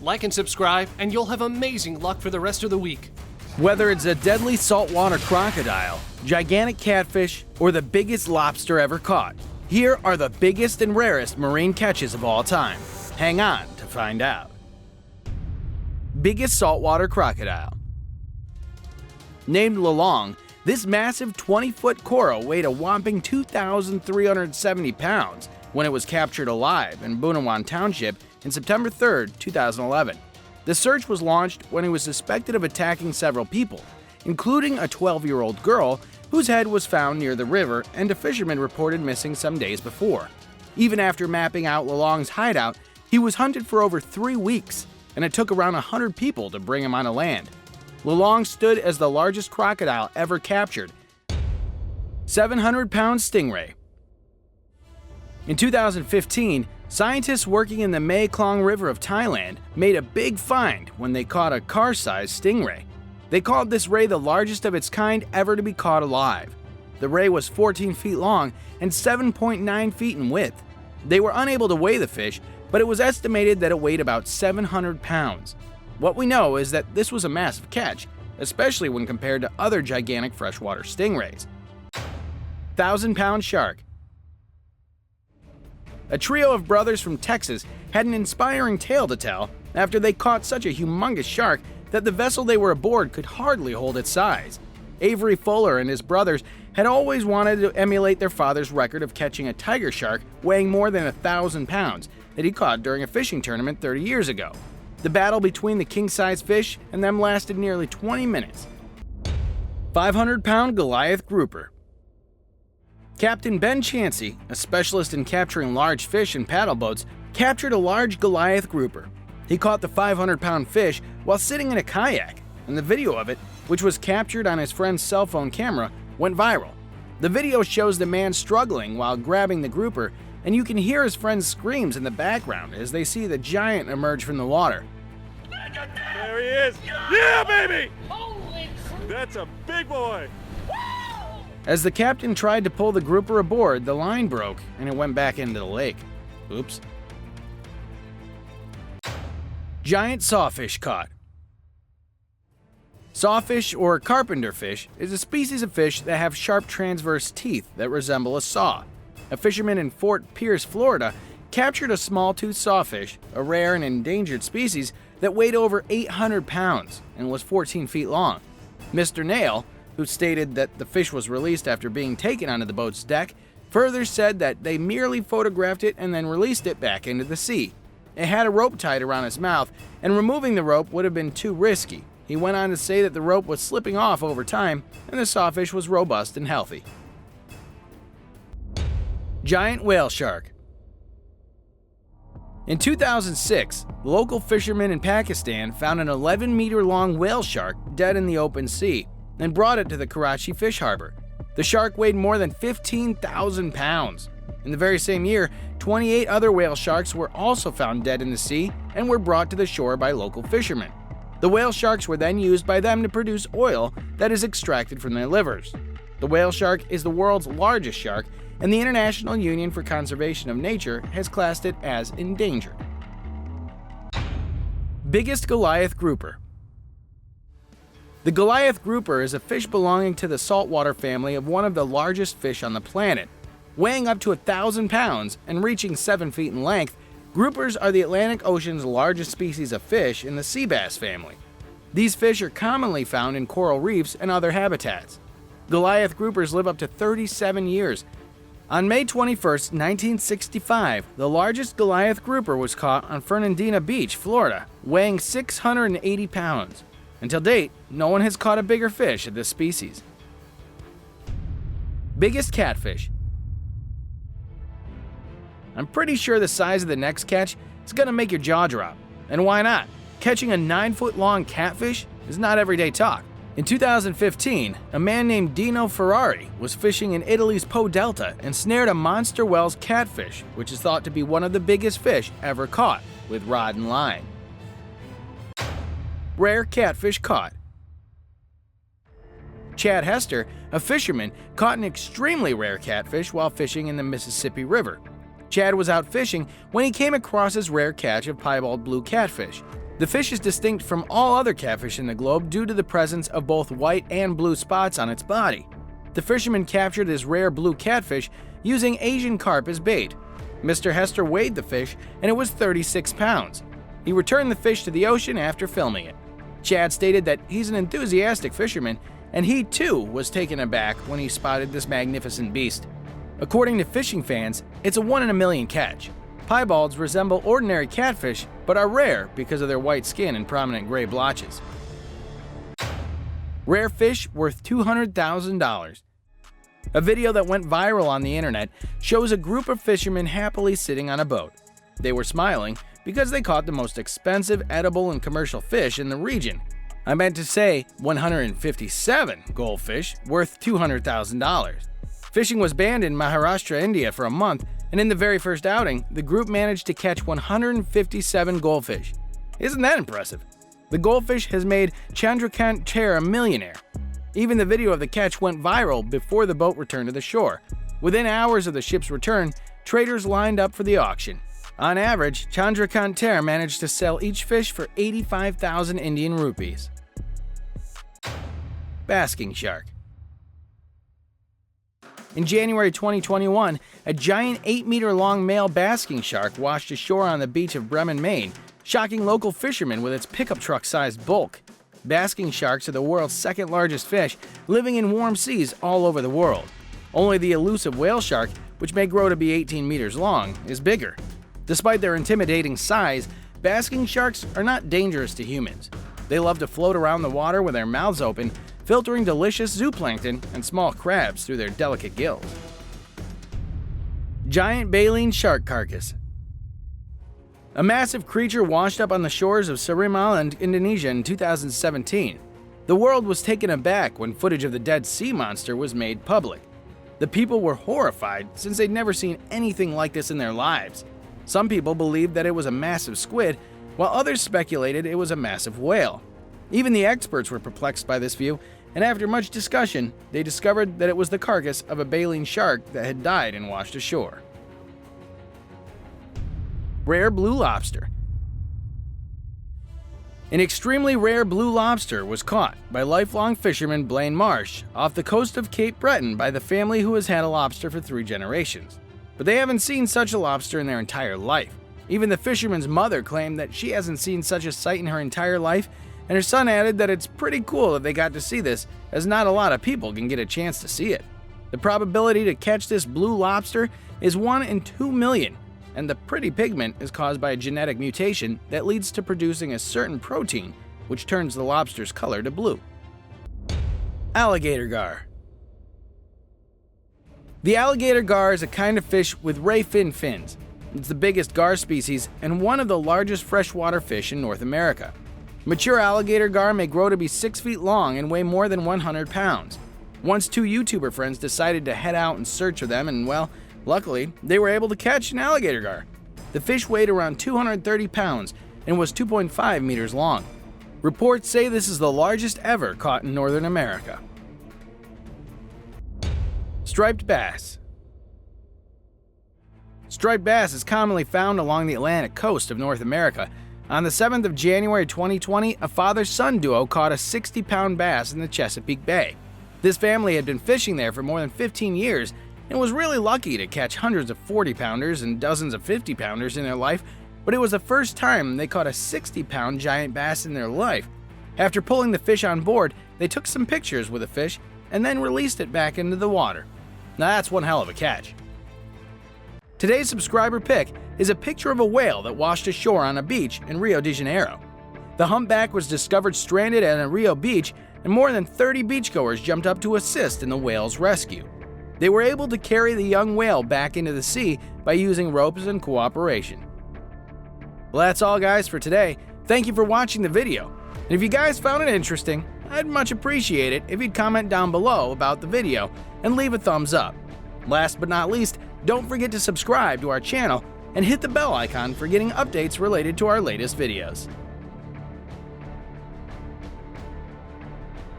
like and subscribe, and you'll have amazing luck for the rest of the week. Whether it's a deadly saltwater crocodile, gigantic catfish, or the biggest lobster ever caught, here are the biggest and rarest marine catches of all time. Hang on to find out. Biggest saltwater crocodile. Named Lolong, this massive 20-foot coral weighed a whopping 2,370 pounds when it was captured alive in Bunawan Township in September 3, 2011. The search was launched when he was suspected of attacking several people, including a 12-year-old girl whose head was found near the river and a fisherman reported missing some days before. Even after mapping out Lolong's hideout, he was hunted for over 3 weeks, and it took around 100 people to bring him onto land. Lolong stood as the largest crocodile ever captured, 700-pound stingray. In 2015, scientists working in the Mae Klong River of Thailand made a big find when they caught a car-sized stingray. They called this ray the largest of its kind ever to be caught alive. The ray was 14 feet long and 7.9 feet in width. They were unable to weigh the fish, but it was estimated that it weighed about 700 pounds. What we know is that this was a massive catch, especially when compared to other gigantic freshwater stingrays. 1,000-pound shark. A trio of brothers from Texas had an inspiring tale to tell after they caught such a humongous shark that the vessel they were aboard could hardly hold its size. Avery Fuller and his brothers had always wanted to emulate their father's record of catching a tiger shark weighing more than 1,000 pounds that he caught during a fishing tournament 30 years ago. The battle between the king-size fish and them lasted nearly 20 minutes. 500-pound Goliath grouper. Captain Ben Chansey, a specialist in capturing large fish in paddle boats, captured a large Goliath grouper. He caught the 500-pound fish while sitting in a kayak, and the video of it, which was captured on his friend's cell phone camera, went viral. The video shows the man struggling while grabbing the grouper, and you can hear his friend's screams in the background as they see the giant emerge from the water. There he is! Yeah, baby! Holy crap! That's a big boy! As the captain tried to pull the grouper aboard, the line broke and it went back into the lake. Oops. Giant sawfish caught. Sawfish, or carpenter fish, is a species of fish that have sharp transverse teeth that resemble a saw. A fisherman in Fort Pierce, Florida, captured a small-toothed sawfish, a rare and endangered species that weighed over 800 pounds and was 14 feet long. Mr. Nail, who stated that the fish was released after being taken onto the boat's deck, further said that they merely photographed it and then released it back into the sea. It had a rope tied around its mouth, and removing the rope would have been too risky. He went on to say that the rope was slipping off over time, and the sawfish was robust and healthy. Giant whale shark. In 2006, local fishermen in Pakistan found an 11-meter-long whale shark dead in the open sea and brought it to the Karachi fish harbor. The shark weighed more than 15,000 pounds. In the very same year, 28 other whale sharks were also found dead in the sea and were brought to the shore by local fishermen. The whale sharks were then used by them to produce oil that is extracted from their livers. The whale shark is the world's largest shark, and the International Union for Conservation of Nature has classed it as endangered. Biggest Goliath grouper. The Goliath grouper is a fish belonging to the saltwater family of one of the largest fish on the planet. Weighing up to 1,000 pounds and reaching 7 feet in length, groupers are the Atlantic Ocean's largest species of fish in the sea bass family. These fish are commonly found in coral reefs and other habitats. Goliath groupers live up to 37 years. On May 21, 1965, the largest Goliath grouper was caught on Fernandina Beach, Florida, weighing 680 pounds. Until date, no one has caught a bigger fish of this species. Biggest catfish. I'm pretty sure the size of the next catch is going to make your jaw drop. And why not? Catching a 9-foot-long catfish is not everyday talk. In 2015, a man named Dino Ferrari was fishing in Italy's Po Delta and snared a monster Wells catfish, which is thought to be one of the biggest fish ever caught, with rod and line. Rare catfish caught. Chad Hester, a fisherman, caught an extremely rare catfish while fishing in the Mississippi River. Chad was out fishing when he came across his rare catch of piebald blue catfish. The fish is distinct from all other catfish in the globe due to the presence of both white and blue spots on its body. The fisherman captured this rare blue catfish using Asian carp as bait. Mr. Hester weighed the fish and it was 36 pounds. He returned the fish to the ocean after filming it. Chad stated that he's an enthusiastic fisherman and he too was taken aback when he spotted this magnificent beast. According to fishing fans, it's a 1 in a million catch. Piebalds resemble ordinary catfish but are rare because of their white skin and prominent gray blotches. Rare fish worth $200,000. A video that went viral on the internet shows a group of fishermen happily sitting on a boat. They were smiling because they caught the most expensive edible and commercial fish in the region. I meant to say 157 goldfish worth $200,000. Fishing was banned in Maharashtra, India for a month, and in the very first outing, the group managed to catch 157 goldfish. Isn't that impressive? The goldfish has made Chandrakant Chair a millionaire. Even the video of the catch went viral before the boat returned to the shore. Within hours of the ship's return, traders lined up for the auction. On average, Chandrakant Chair managed to sell each fish for 85,000 Indian rupees. Basking shark. In January 2021, a giant 8-meter-long male basking shark washed ashore on the beach of Bremen, Maine, shocking local fishermen with its pickup truck-sized bulk. Basking sharks are the world's second largest fish, living in warm seas all over the world. Only the elusive whale shark, which may grow to be 18 meters long, is bigger. Despite their intimidating size, basking sharks are not dangerous to humans. They love to float around the water with their mouths open, filtering delicious zooplankton and small crabs through their delicate gills. Giant baleen shark carcass. A massive creature washed up on the shores of Serim Island, Indonesia in 2017. The world was taken aback when footage of the dead sea monster was made public. The people were horrified since they'd never seen anything like this in their lives. Some people believed that it was a massive squid, while others speculated it was a massive whale. Even the experts were perplexed by this view, and after much discussion, they discovered that it was the carcass of a baleen shark that had died and washed ashore. Rare blue lobster. An extremely rare blue lobster was caught by lifelong fisherman Blaine Marsh off the coast of Cape Breton by the family who has had a lobster for 3 generations. But they haven't seen such a lobster in their entire life. Even the fisherman's mother claimed that she hasn't seen such a sight in her entire life, and her son added that it's pretty cool that they got to see this, as not a lot of people can get a chance to see it. The probability to catch this blue lobster is 1 in 2 million, and the pretty pigment is caused by a genetic mutation that leads to producing a certain protein, which turns the lobster's color to blue. Alligator gar. The alligator gar is a kind of fish with ray fin fins. It's the biggest gar species and one of the largest freshwater fish in North America. Mature alligator gar may grow to be 6 feet long and weigh more than 100 pounds. Once 2 YouTuber friends decided to head out in search of them, and well, luckily, they were able to catch an alligator gar. The fish weighed around 230 pounds and was 2.5 meters long. Reports say this is the largest ever caught in Northern America. Striped bass. Striped bass is commonly found along the Atlantic coast of North America. On the 7th of January 2020, a father-son duo caught a 60-pound bass in the Chesapeake Bay. This family had been fishing there for more than 15 years and was really lucky to catch hundreds of 40-pounders and dozens of 50-pounders in their life, but it was the first time they caught a 60-pound giant bass in their life. After pulling the fish on board, they took some pictures with the fish and then released it back into the water. Now that's one hell of a catch. Today's subscriber pick is a picture of a whale that washed ashore on a beach in Rio de Janeiro. The humpback was discovered stranded at a Rio beach, and more than 30 beachgoers jumped up to assist in the whale's rescue. They were able to carry the young whale back into the sea by using ropes and cooperation. Well, that's all guys for today. Thank you for watching the video. And if you guys found it interesting, I'd much appreciate it if you'd comment down below about the video and leave a thumbs up. Last but not least, don't forget to subscribe to our channel and hit the bell icon for getting updates related to our latest videos.